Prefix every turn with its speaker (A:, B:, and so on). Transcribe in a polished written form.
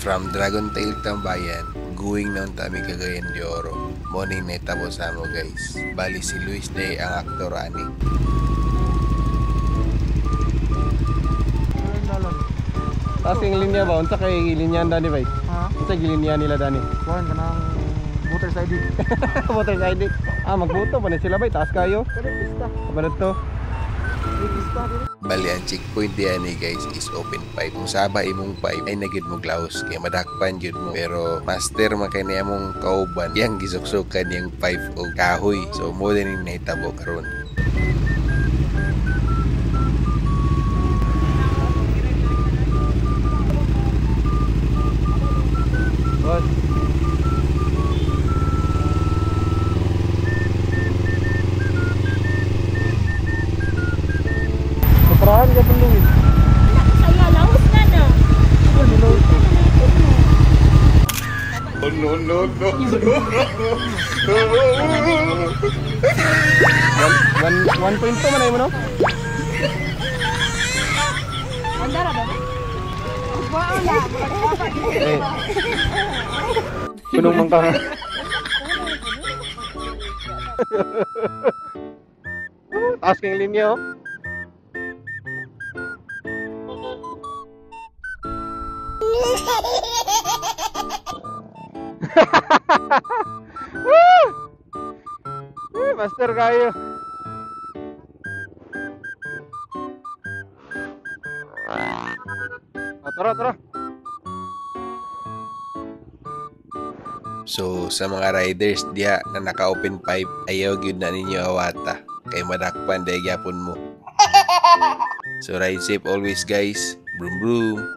A: From Dragon Tail Tambayan, going noon tami Cagayan de Oro. Morning na tapos mo guys. Bali si Luis Day ang aktor ani.
B: Tapos yung linya ba? Unsa kay linya dani ba?
C: Ha?
B: Unsa linya nila dani?
C: Kuhan ka ng motor siding.
B: Motor siding. Magbuto pa na sila ba? Taas kayo?
C: Kada pista.
B: Kabalot to.
C: Pista.
A: Bali ang checkpoint diyan ni guys is open pipe. Kung saba imong pipe ay nagid mo glaus kay madakpan jud mo. Pero master man kay niya mong kauban yang gisuksukan yang pipe o kahoy. So mo din ni nahitabo karon.
B: Boss. Kaperahan ka pun Luis.
D: Saya laos na na.
A: Oh no no no.
B: 1.2 man ay mo no?
D: Andara ba? Wala.
B: Eh. Punong man ka. Taas kang linya oh. Master kayo. Tara.
A: So sa mga riders diya na naka-open pipe, ayaw gyud na ninyo awata kay madakpan day gyapon mo. So ride safe always guys. Broom broom.